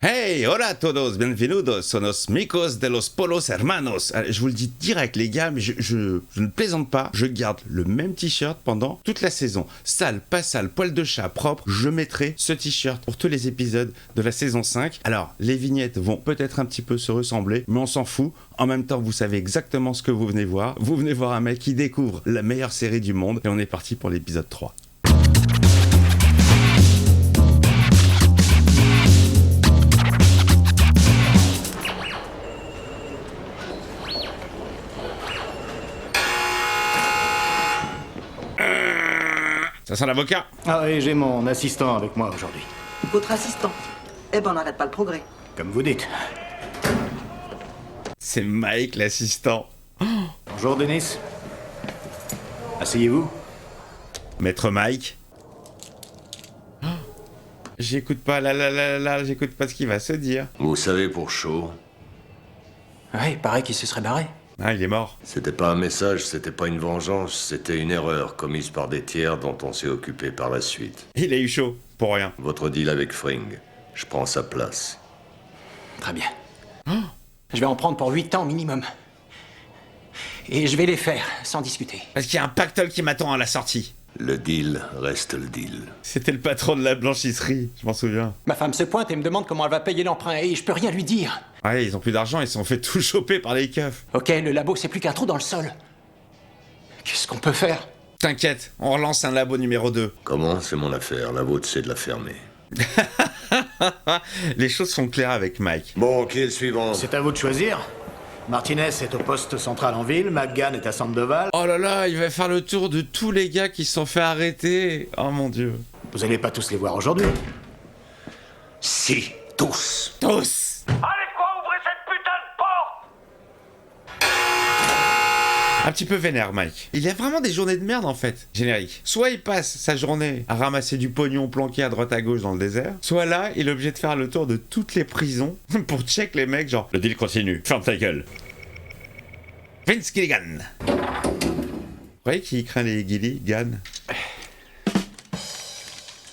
Hey, hola a todos, bienvenidos, sonos micos de los polos hermanos. Allez, je vous le dis direct les gars, mais je ne plaisante pas, je garde le même t-shirt pendant toute la saison. Sale, pas sale, poil de chat, propre, je mettrai ce t-shirt pour tous les épisodes de la saison 5. Alors, les vignettes vont peut-être un petit peu se ressembler, mais on s'en fout. En même temps, vous savez exactement ce que vous venez voir. Vous venez voir un mec qui découvre la meilleure série du monde, et on est parti pour l'épisode 3. Ça sent l'avocat. Ah oui, j'ai mon assistant avec moi aujourd'hui. Votre assistant? Eh ben, on n'arrête pas le progrès. Comme vous dites. C'est Mike, l'assistant. Bonjour, Denis. Asseyez-vous. Maître Mike. J'écoute pas, j'écoute pas ce qu'il va se dire. Vous savez, pour chaud, Ouais, il paraît qu'il se serait barré. Ah, il est mort. c'était pas un message, c'était pas une vengeance, c'était une erreur commise par des tiers dont on s'est occupé par la suite. Il a eu chaud, pour rien. Votre deal avec Fring, je prends sa place. Très bien. Je vais en prendre pour 8 ans minimum. Et je vais les faire, sans discuter. Parce qu'il y a un pactole qui m'attend à la sortie. Le deal reste le deal. C'était le patron de la blanchisserie, je m'en souviens. Ma femme se pointe et me demande comment elle va payer l'emprunt, et je peux rien lui dire. Ouais, ils ont plus d'argent, ils se sont fait tout choper par les keufs. Ok, le labo, c'est plus qu'un trou dans le sol. Qu'est-ce qu'on peut faire? T'inquiète, on relance un labo numéro 2. Comment? C'est mon affaire, la vôtre c'est de la fermer. Les choses sont claires avec Mike. Bon, qui est le suivant? C'est à vous de choisir. Martinez est au poste central en ville, McGann est à Sandoval. Oh là là, il va faire le tour de tous les gars qui se sont fait arrêter. Oh mon dieu. Vous allez pas tous les voir aujourd'hui. Si, tous. Tous. Allez quoi, ouvrez cette putain de porte! Un petit peu vénère, Mike. Il y a vraiment des journées de merde en fait. Générique. Soit il passe sa journée à ramasser du pognon planqué à droite à gauche dans le désert, soit là, il est obligé de faire le tour de toutes les prisons pour check les mecs, genre le deal continue, ferme ta gueule. Vince Gilligan. Vous voyez qui craint les Gilligan?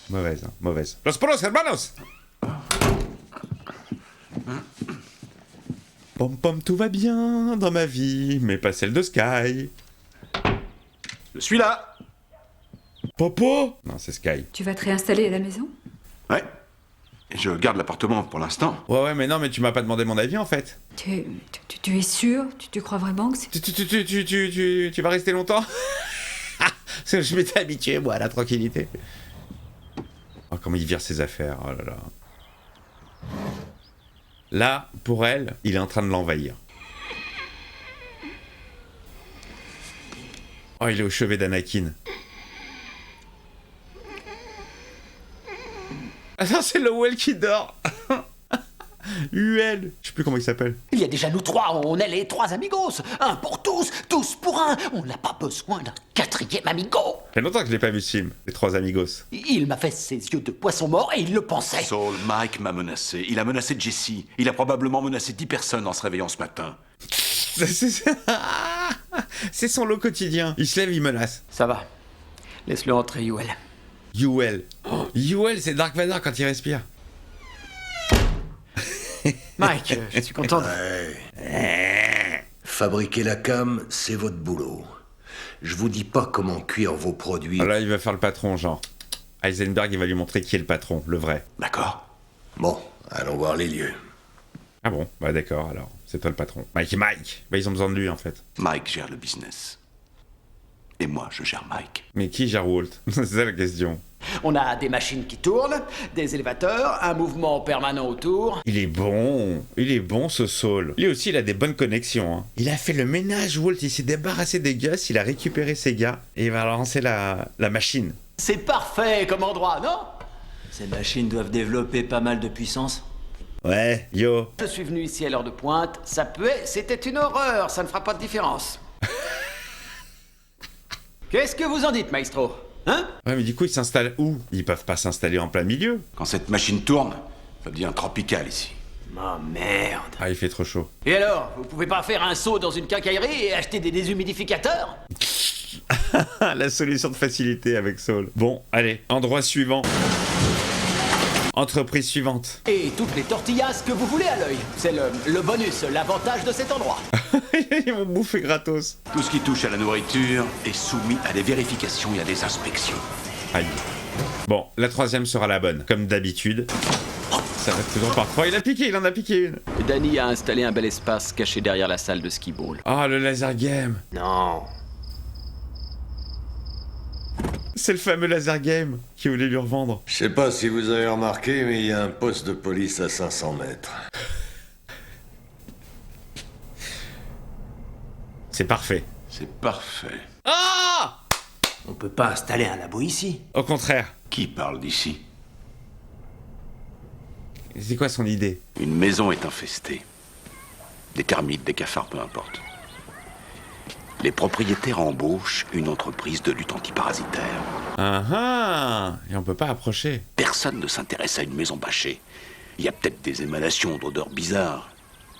Mauvaise, hein, mauvaise. Los polos hermanos. Pom pom, tout va bien dans ma vie, mais pas celle de Sky. Je suis là. Popo? Non, c'est Sky. Tu vas te réinstaller à la maison? Ouais. Je garde l'appartement pour l'instant. Ouais, mais non, mais tu m'as pas demandé mon avis en fait. Tu es sûr? Tu crois vraiment que c'est... Tu vas rester longtemps? Parce que je m'étais habitué, moi, à la tranquillité. Oh, comment il vire ses affaires, oh là là. Là, pour elle, il est en train de l'envahir. Oh, il est au chevet d'Anakin. Ah non, c'est Lowell qui dort. UL, je sais plus comment il s'appelle. Il y a déjà nous trois, on est les trois amigos. Un pour tous, tous pour un. On n'a pas besoin d'un quatrième amigo. Il y a longtemps que je l'ai pas vu ce film, les trois amigos. Il m'a fait ses yeux de poisson mort et il le pensait. Saul, Mike m'a menacé. Il a menacé Jesse. Il a probablement menacé 10 personnes en se réveillant ce matin. C'est son lot quotidien. Il se lève, il menace. Ça va. Laisse-le entrer, Yuel. UL. Oh, UL, c'est Dark Vador quand il respire. Mike, je suis content de... Fabriquer la cam, c'est votre boulot. Je vous dis pas comment cuire vos produits. Là, il va faire le patron, genre. Heisenberg, il va lui montrer qui est le patron, le vrai. D'accord. Bon, allons voir les lieux. Ah bon, bah d'accord, alors. C'est toi le patron. Mike. Bah, ils ont besoin de lui, en fait. Mike gère le business. Et moi, je gère Mike. Mais qui gère Walt? C'est ça la question. On a des machines qui tournent, des élévateurs, un mouvement permanent autour. Il est bon ce Saul. Lui aussi il a des bonnes connexions. Hein. Il a fait le ménage Walt, il s'est débarrassé des gosses, il a récupéré ses gars et il va lancer la machine. C'est parfait comme endroit, non? Ces machines doivent développer pas mal de puissance. Ouais, yo. Je suis venu ici à l'heure de pointe, ça puait, c'était une horreur, ça ne fera pas de différence. Qu'est-ce que vous en dites, maestro? Hein? Ouais, mais du coup ils s'installent où? Ils peuvent pas s'installer en plein milieu. Quand cette machine tourne, ça devient tropical ici. Oh merde. Ah, il fait trop chaud. Et alors, vous pouvez pas faire un saut dans une quincaillerie et acheter des déshumidificateurs? La solution de facilité avec Saul. Bon, allez, endroit suivant. Entreprise suivante. Et toutes les tortillas que vous voulez à l'œil. C'est le bonus, l'avantage de cet endroit. Ils m'ont bouffé gratos. Tout ce qui touche à la nourriture est soumis à des vérifications et à des inspections. Aïe. Bon, la troisième sera la bonne, comme d'habitude. Ça va toujours par trois. Il en a piqué une. Danny a installé un bel espace caché derrière la salle de ski-ball. Ah, le laser game. Non. C'est le fameux laser game qui voulait lui revendre. Je sais pas si vous avez remarqué, mais il y a un poste de police à 500 mètres. C'est parfait. C'est parfait. Ah! On peut pas installer un labo ici. Au contraire. Qui parle d'ici? C'est quoi son idée? Une maison est infestée. Des termites, des cafards, peu importe. Les propriétaires embauchent une entreprise de lutte antiparasitaire. Ah ah! Et on peut pas approcher. Personne ne s'intéresse à une maison bâchée. Il y a peut-être des émanations d'odeurs bizarres.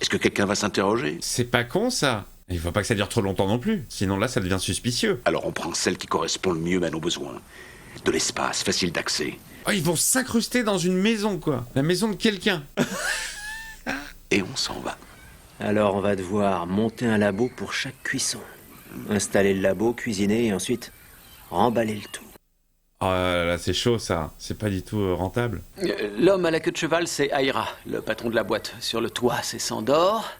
Est-ce que quelqu'un va s'interroger? C'est pas con ça. Il faut pas que ça dure trop longtemps non plus. Sinon là, ça devient suspicieux. Alors on prend celle qui correspond le mieux à nos besoins. De l'espace, facile d'accès. Oh, ils vont s'incruster dans une maison, quoi. La maison de quelqu'un. Et on s'en va. Alors on va devoir monter un labo pour chaque cuisson. Installer le labo, cuisiner et ensuite remballer le tout. Oh là, c'est chaud ça. C'est pas du tout rentable. L'homme à la queue de cheval, c'est Aira, le patron de la boîte. Sur le toit, c'est Sandor.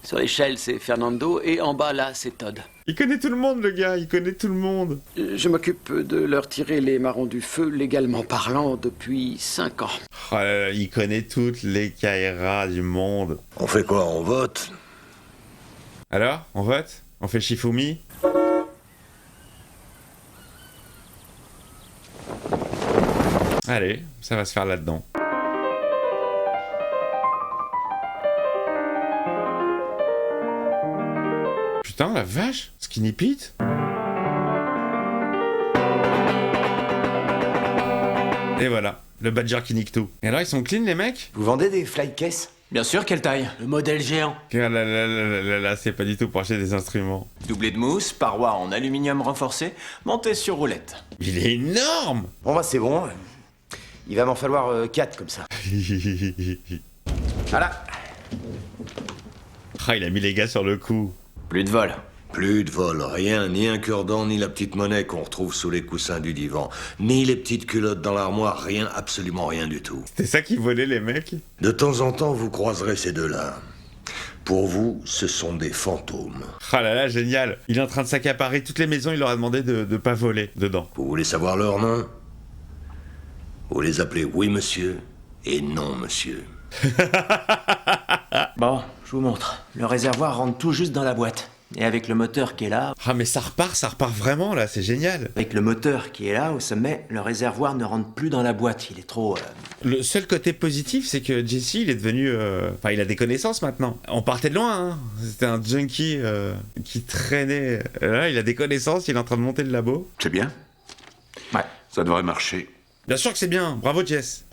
Sur l'échelle, c'est Fernando. Et en bas, là, c'est Todd. Il connaît tout le monde, le gars. Il connaît tout le monde. Je m'occupe de leur tirer les marrons du feu, légalement parlant, depuis 5 ans. Oh là là, il connaît toutes les Kaira du monde. On fait quoi? On vote? Alors, on vote? On fait Shifumi? Allez, ça va se faire là-dedans. Putain, la vache! Skinny Pete? Et voilà, le Badger qui nique tout. Et alors, ils sont clean, les mecs? Vous vendez des fly cases? Bien sûr, quelle taille? Le modèle géant. Ah là là là là là, c'est pas du tout pour acheter des instruments. Doublé de mousse, parois en aluminium renforcé, monté sur roulette. Il est énorme! Bon bah c'est bon. Il va m'en falloir 4 comme ça. Voilà. Ah, il a mis les gars sur le coup. Plus de vol. Plus de vol, rien, ni un cure-dent, ni la petite monnaie qu'on retrouve sous les coussins du divan, ni les petites culottes dans l'armoire, rien, absolument rien du tout. C'était ça qui volait les mecs? De temps en temps, vous croiserez ces deux-là. Pour vous, ce sont des fantômes. Ah là là, génial. Il est en train de s'accaparer toutes les maisons, il leur a demandé de pas voler dedans. Vous voulez savoir leur nom? Vous les appelez oui monsieur et non monsieur. Bon, je vous montre. Le réservoir rentre tout juste dans la boîte. Et avec le moteur qui est là... Ah mais ça repart vraiment là, c'est génial. Avec le moteur qui est là, au sommet, le réservoir ne rentre plus dans la boîte. Il est trop... Le seul côté positif, c'est que Jesse, il est devenu... Enfin, il a des connaissances maintenant. On partait de loin, hein. C'était un junkie qui traînait. Là, il a des connaissances, il est en train de monter le labo. C'est bien? Ouais. Ça devrait marcher. Bien sûr que c'est bien, bravo Jess.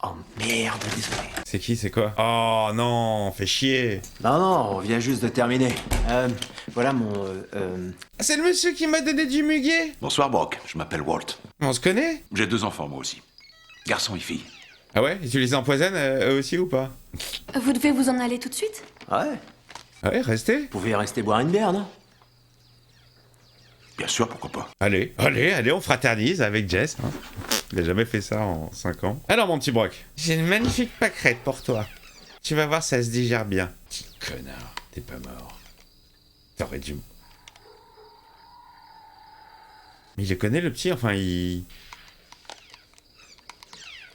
Oh merde, désolé. C'est qui, c'est quoi? Oh non, fait chier. Non, on vient juste de terminer. Voilà mon... Ah, c'est le monsieur qui m'a donné du muguet. Bonsoir Brock, je m'appelle Walt. On se connaît? J'ai 2 enfants moi aussi. Garçon et fille. Ah ouais? Et tu les empoisonnes eux aussi ou pas? Vous devez vous en aller tout de suite? Ouais. Ah ouais, restez. Vous pouvez rester boire une bière, non? Bien sûr, pourquoi pas. Allez, on fraternise avec Jess. Hein. Il a jamais fait ça en 5 ans. Alors mon petit Brock, j'ai une magnifique pâquerette pour toi. Tu vas voir, ça se digère bien. Petit connard, t'es pas mort. T'aurais dû... Mais il le connaît le petit, enfin il...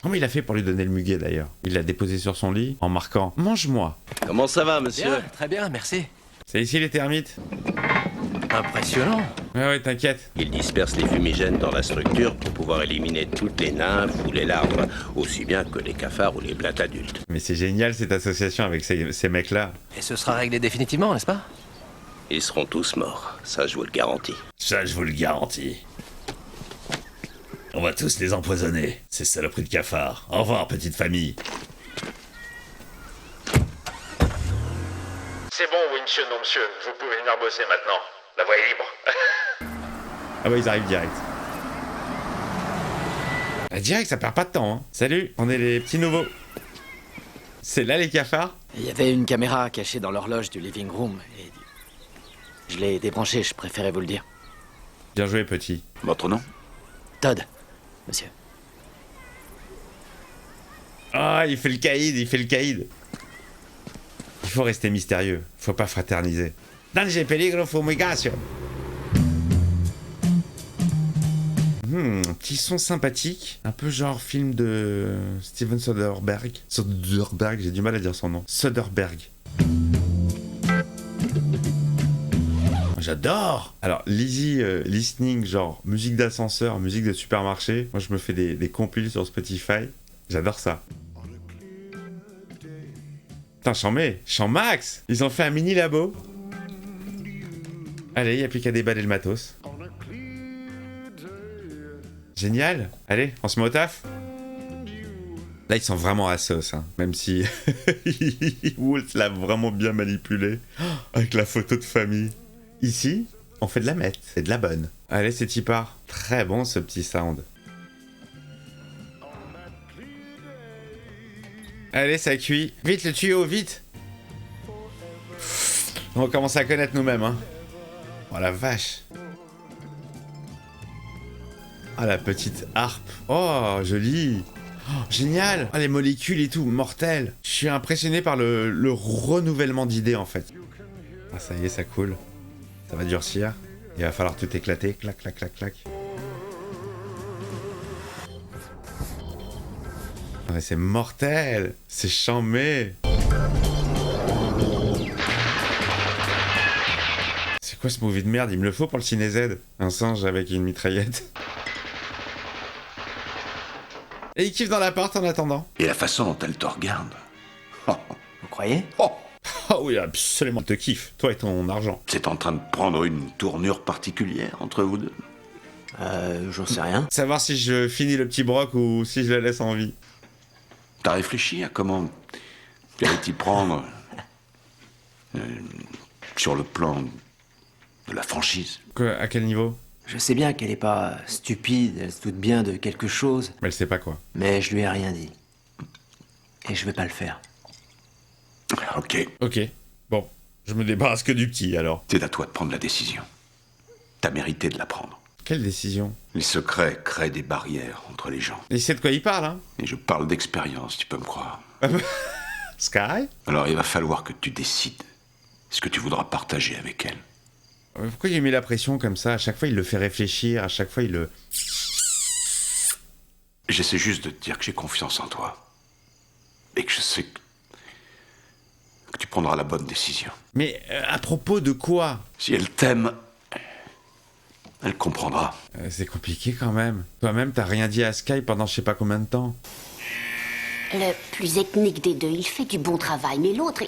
Comment il a fait pour lui donner le muguet d'ailleurs? Il l'a déposé sur son lit en marquant « Mange-moi ». Comment ça va, monsieur? Bien, très bien, merci. C'est ici les termites? Impressionnant. Ouais, t'inquiète. Il disperse les fumigènes dans la structure pour pouvoir éliminer toutes les nymphes ou les larves, aussi bien que les cafards ou les blattes adultes. Mais c'est génial cette association avec ces mecs-là. Et ce sera réglé définitivement, n'est-ce pas? Ils seront tous morts, ça je vous le garantis. Ça, je vous le garantis. On va tous les empoisonner, ces saloperies de cafards. Au revoir, petite famille. C'est bon, oui, monsieur, non, monsieur. Vous pouvez venir bosser maintenant. La voie est libre. Ah bah ils arrivent direct. Ah, direct, ça perd pas de temps, hein. Salut, on est les petits nouveaux. C'est là les cafards? Il y avait une caméra cachée dans l'horloge du living room et je l'ai débranchée, je préférais vous le dire. Bien joué, petit. Votre nom? Todd, monsieur. Ah, il fait le caïd, il fait le caïd. Il faut rester mystérieux, faut pas fraterniser. Danger, peligro, fumigación. Petit son sympathique, un peu genre film de Steven Soderbergh. Soderbergh, j'ai du mal à dire son nom. Soderbergh. J'adore. Alors, l'easy listening, genre musique d'ascenseur, musique de supermarché. Moi, je me fais des compiles sur Spotify. J'adore ça. Putain, Champ Max. Ils ont fait un mini labo. Allez, il n'y a plus qu'à déballer le matos. Génial. Allez, on se met au taf. Là, ils sont vraiment à sauce, hein. Même si Wolf l'a vraiment bien manipulé. Avec la photo de famille. Ici, on fait de la mette. C'est de la bonne. Allez, c'est y part. Très bon, ce petit sound. Allez, ça cuit. Vite, le tuyau, vite. On commence à connaître nous-mêmes, hein. Oh, la vache. Ah, la petite harpe. Oh, joli. Oh, génial. Ah, les molécules et tout, mortel. Je suis impressionné par le renouvellement d'idées, en fait. Ah, ça y est, ça coule. Ça va durcir. Il va falloir tout éclater. Clac, clac, clac, clac. Ah, c'est mortel. C'est chambé. C'est quoi ce movie de merde? Il me le faut pour le Ciné Z. Un singe avec une mitraillette. Et il kiffe dans l'appart en attendant. Et la façon dont elle te regarde. Oh. Vous croyez? Oh. Oh oui, absolument, elle te kiffe, toi et ton argent. C'est en train de prendre une tournure particulière entre vous deux. J'en sais rien. Savoir si je finis le petit broc ou si je la laisse en vie. T'as réfléchi à comment tu allais t'y prendre sur le plan de la franchise? Quoi, à quel niveau? Je sais bien qu'elle est pas stupide, elle se doute bien de quelque chose. Mais elle sait pas quoi. Mais je lui ai rien dit. Et je vais pas le faire. Ok. Ok. Bon, je me débarrasse que du petit alors. C'est à toi de prendre la décision. T'as mérité de la prendre. Quelle décision? Les secrets créent des barrières entre les gens. Il sait de quoi il parle, hein? Et je parle d'expérience, tu peux me croire. Sky? Alors il va falloir que tu décides ce que tu voudras partager avec elle. Pourquoi il a mis la pression comme ça? À chaque fois, il le fait réfléchir, à chaque fois, il le... J'essaie juste de te dire que j'ai confiance en toi. Et que je sais que tu prendras la bonne décision. Mais à propos de quoi? Si elle t'aime, elle comprendra. C'est compliqué quand même. Toi-même, t'as rien dit à Sky pendant je sais pas combien de temps. Le plus ethnique des deux, il fait du bon travail, mais l'autre,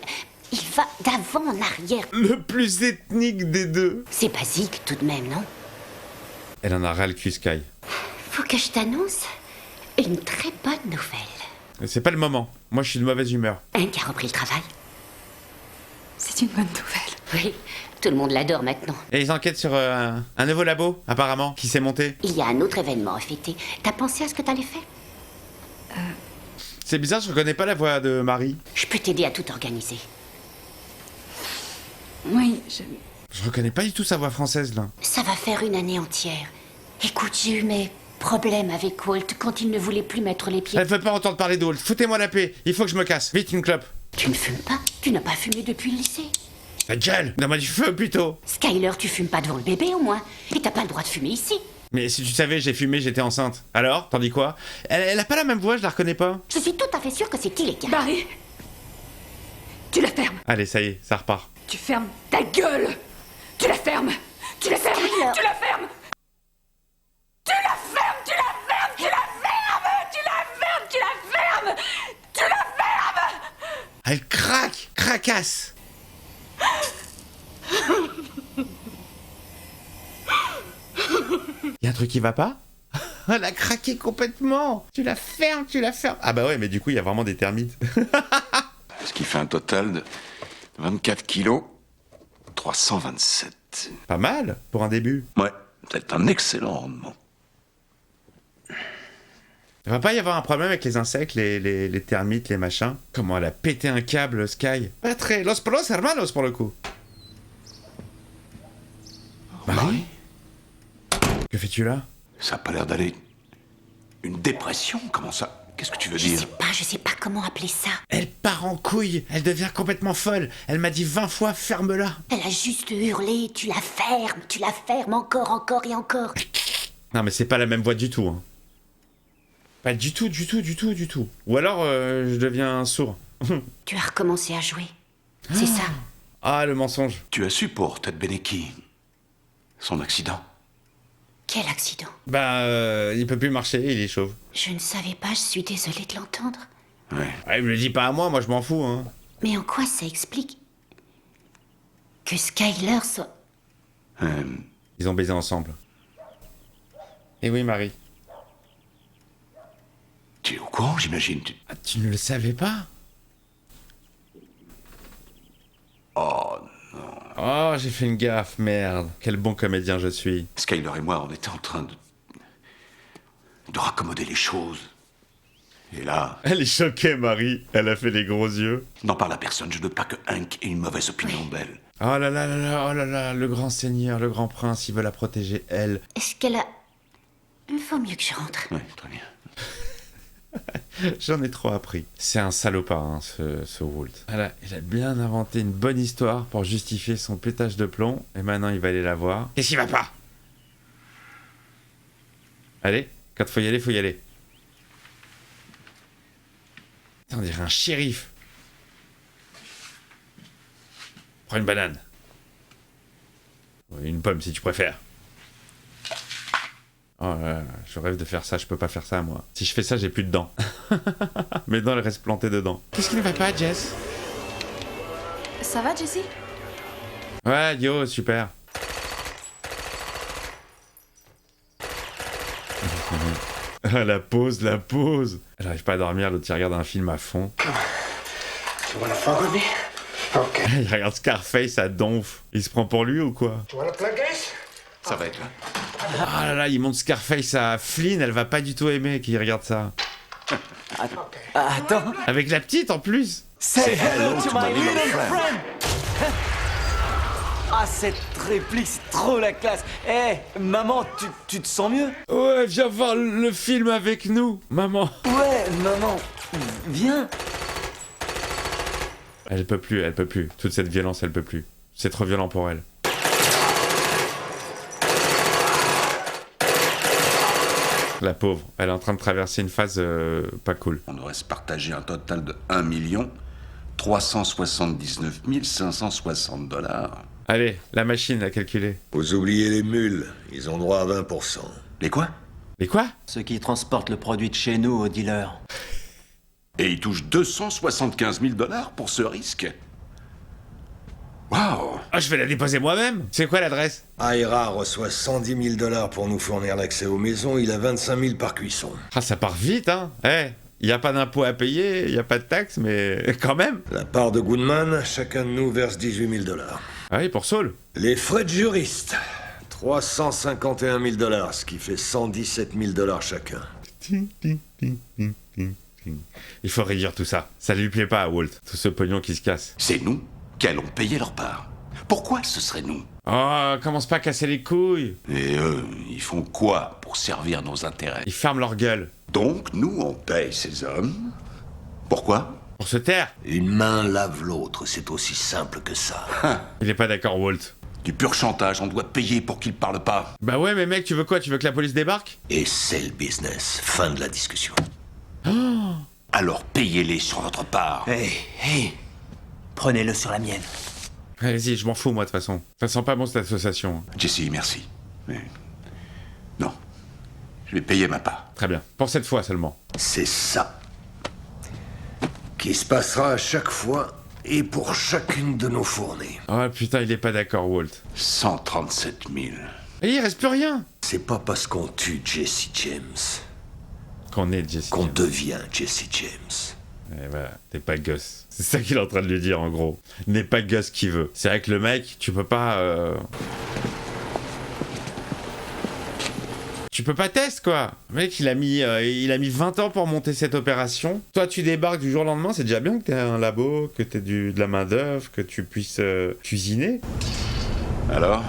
il va d'avant en arrière. Le plus ethnique des deux. C'est basique tout de même, non? Elle en a ras le cul, Sky. Faut que je t'annonce une très bonne nouvelle. C'est pas le moment. Moi, je suis de mauvaise humeur. Hein, qui a repris le travail? C'est une bonne nouvelle. Oui, tout le monde l'adore maintenant. Et ils enquêtent sur un nouveau labo, apparemment, qui s'est monté. Il y a un autre événement à fêter. T'as pensé à ce que t'allais faire? C'est bizarre, je reconnais pas la voix de Marie. Je peux t'aider à tout organiser. Oui, Je reconnais pas du tout sa voix française, là. Ça va faire une année entière. Écoute, j'ai eu mes problèmes avec Walt quand il ne voulait plus mettre les pieds. Elle veut pas entendre parler d'Old. Foutez-moi la paix. Il faut que je me casse. Vite, une clope. Tu ne fumes pas? Tu n'as pas fumé depuis le lycée? La gueule. Donne-moi du feu, plutôt. Skyler, tu fumes pas devant le bébé, au moins. Et t'as pas le droit de fumer ici. Mais si tu savais, j'ai fumé, j'étais enceinte. Alors, t'en dis quoi? Elle a pas la même voix, je la reconnais pas. Je suis tout à fait sûre que c'est illégal. Barry, tu la fermes. Allez, ça y est, ça repart. Tu fermes ta gueule. Tu la fermes. Tu la fermes. Skyler. Tu la fermes. Tu la fermes. Tu la fermes. Tu la fermes. Tu la fermes. Tu la fermes. Tu la fermes. Elle craque. Cracasse. Y'a un truc qui va pas? Elle a craqué complètement. Tu la fermes, tu la fermes. Ah bah ouais, mais du coup, il y a vraiment des termites. Ce qui fait un total de 24 kilos, 327. Pas mal, pour un début. Ouais, c'est un excellent rendement. Il va pas y avoir un problème avec les insectes, les termites, les machins. Comment elle a pété un câble, Sky. Pas très... Los Polos Hermanos, pour le coup. Marie ? Que fais-tu là ? Ça a pas l'air d'aller... Une dépression? Comment ça? Qu'est-ce que tu veux dire? Je sais pas comment appeler ça. Elle part en couille. Elle devient complètement folle. Elle m'a dit 20 fois, ferme-la. Elle a juste hurlé, tu la fermes encore et encore. Non mais c'est pas la même voix du tout. Hein. Pas du tout. Ou alors je deviens sourd. Tu as recommencé à jouer. C'est ça. Ah, le mensonge. Tu as su pour Ted Beneki son accident? Quel accident? Il peut plus marcher, il est chauve. Je ne savais pas, je suis désolée de l'entendre. Ouais, me le dis pas à moi je m'en fous. Hein. Mais en quoi ça explique que Skyler soit... Ils ont baisé ensemble. Et oui, Marie. Tu es au courant, j'imagine. Ah, tu ne le savais pas? Oh non. Oh, j'ai fait une gaffe, merde. Quel bon comédien je suis. Skyler et moi, on était en train de raccommoder les choses. Et là... Elle est choquée, Marie. Elle a fait les gros yeux. N'en parle à personne, je ne veux pas que Hank ait une mauvaise opinion d'elle. Oh là là, le grand seigneur, le grand prince, il veut la protéger, elle. Est-ce qu'elle a... Il faut mieux que je rentre. Oui, très bien. J'en ai trop appris. C'est un salopard, hein, ce Walt. Voilà, il a bien inventé une bonne histoire pour justifier son pétage de plomb. Et maintenant, il va aller la voir. Qu'est-ce qui va pas? Allez, quand faut y aller, faut y aller. Putain, on dirait un shérif. Prends une banane. Une pomme, si tu préfères. Oh là là, je rêve de faire ça, je peux pas faire ça moi. Si je fais ça, j'ai plus de dents. Mes dents, elles restent plantées dedans. Qu'est-ce qui ne va pas, Jess? Ça va, Jessie? Ouais, yo, super. Ah, la pause. J'arrive pas à dormir, l'autre il regarde un film à fond. You wanna fuck with me? Okay. Il regarde Scarface à donf. Il se prend pour lui ou quoi? You wanna play games? Ça va être là. Ah là là, il monte Scarface à Flynn, elle va pas du tout aimer qu'il regarde ça. Attends. Avec la petite en plus. Say hello to my little friend. Ah, cette réplique, c'est trop la classe. Maman, tu te sens mieux? Ouais, viens voir le film avec nous, maman. Ouais, maman, viens. Elle peut plus. Toute cette violence, elle peut plus. C'est trop violent pour elle. La pauvre, elle est en train de traverser une phase pas cool. On aurait se partagé un total de 1 379 560 $. Allez, la machine à calculer. Vous oubliez les mules, ils ont droit à 20%. Les quoi? Les quoi? Ceux qui transportent le produit de chez nous aux dealers. Et ils touchent 275 000 $ pour ce risque. Waouh! Ah, je vais la déposer moi-même. C'est quoi l'adresse? Aira reçoit 110 000 $ pour nous fournir l'accès aux maisons, il a 25 000 par cuisson. Ah, ça part vite, hein. Y a pas d'impôt à payer, y a pas de taxes, mais quand même. La part de Goodman, chacun de nous verse 18 000 $. Ah oui, pour Saul. Les frais de juriste, 351 000 $, ce qui fait 117 000 $ chacun. Il faut réduire tout ça. Ça lui plaît pas à Walt, tout ce pognon qui se casse. C'est nous qui allons payer leur part. Pourquoi ce serait nous? Oh, commence pas à casser les couilles. Et eux, ils font quoi pour servir nos intérêts? Ils ferment leur gueule. Donc, nous, on paye ces hommes. Pourquoi? Pour se taire. Une main lave l'autre, c'est aussi simple que ça. Il est pas d'accord, Walt. Du pur chantage, on doit payer pour qu'ils parlent pas. Bah ouais, mais mec, tu veux quoi? Tu veux que la police débarque? Et c'est le business. Fin de la discussion. Oh. Alors payez-les sur votre part. Hey, prenez-le sur la mienne. Vas-y, je m'en fous, moi, de toute façon. Ça sent pas bon, cette association. Jesse, merci. Mais... non. Je vais payer ma part. Très bien. Pour cette fois seulement. C'est ça qui se passera à chaque fois et pour chacune de nos fournées. Oh putain, il est pas d'accord, Walt. 137 000. Et il reste plus rien. C'est pas parce qu'on tue Jesse James qu'on est Jesse qu'on James. devient Jesse James. Et voilà, t'es pas Gus. C'est ça qu'il est en train de lui dire, en gros. N'est pas Gus qui veut. C'est vrai que le mec, tu peux pas... Tu peux pas tester, quoi. Le mec, il a mis 20 ans pour monter cette opération. Toi, tu débarques du jour au lendemain, c'est déjà bien que t'aies un labo, que t'aies de la main-d'œuvre, que tu puisses cuisiner. Alors,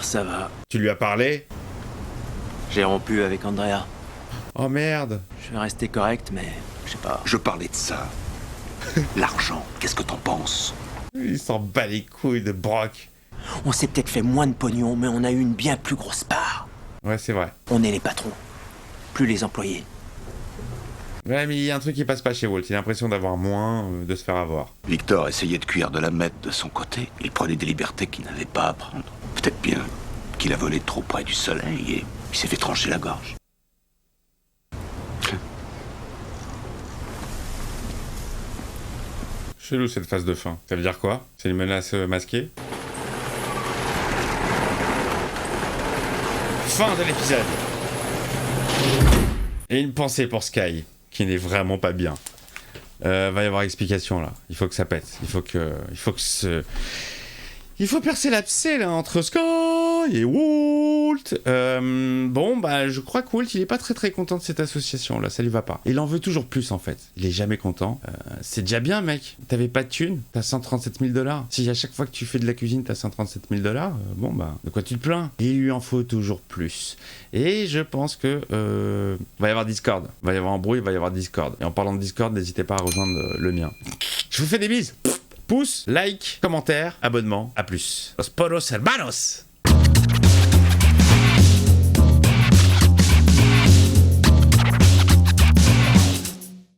ça va. Tu lui as parlé? J'ai rompu avec Andrea. Oh merde. Je suis resté correct, mais je sais pas. je parlais de ça. L'argent, qu'est-ce que t'en penses? Il s'en bat les couilles de Brock. On s'est peut-être fait moins de pognon, mais on a eu une bien plus grosse part. Ouais, c'est vrai. On est les patrons, plus les employés. Ouais, mais il y a un truc qui passe pas chez Walt. Il a l'impression d'avoir moins, de se faire avoir. Victor essayait de cuire de la meth de son côté. Il prenait des libertés qu'il n'avait pas à prendre. Peut-être bien qu'il a volé trop près du soleil et il s'est fait trancher la gorge. Chelou cette phase de fin. Ça veut dire quoi? C'est une menace masquée? Fin de l'épisode. Et une pensée pour Sky, qui n'est vraiment pas bien. Va y avoir explication là. Il faut que ça pète. Il faut percer l'abcès là entre Sky et Walt. Bon, bah, je crois que Walt, il est pas très content de cette association là. Ça lui va pas. Il en veut toujours plus en fait. Il est jamais content. C'est déjà bien, mec. T'avais pas de thunes. T'as 137 000 $. Si à chaque fois que tu fais de la cuisine, t'as 137 000 $, bon, bah, de quoi tu te plains? Il lui en faut toujours plus. Et je pense que va y avoir Discord. Va y avoir embrouille, va y avoir Discord. Et en parlant de Discord, n'hésitez pas à rejoindre le mien. Je vous fais des bises. Pouce, like, commentaire, abonnement, à plus. Los Polos Hermanos!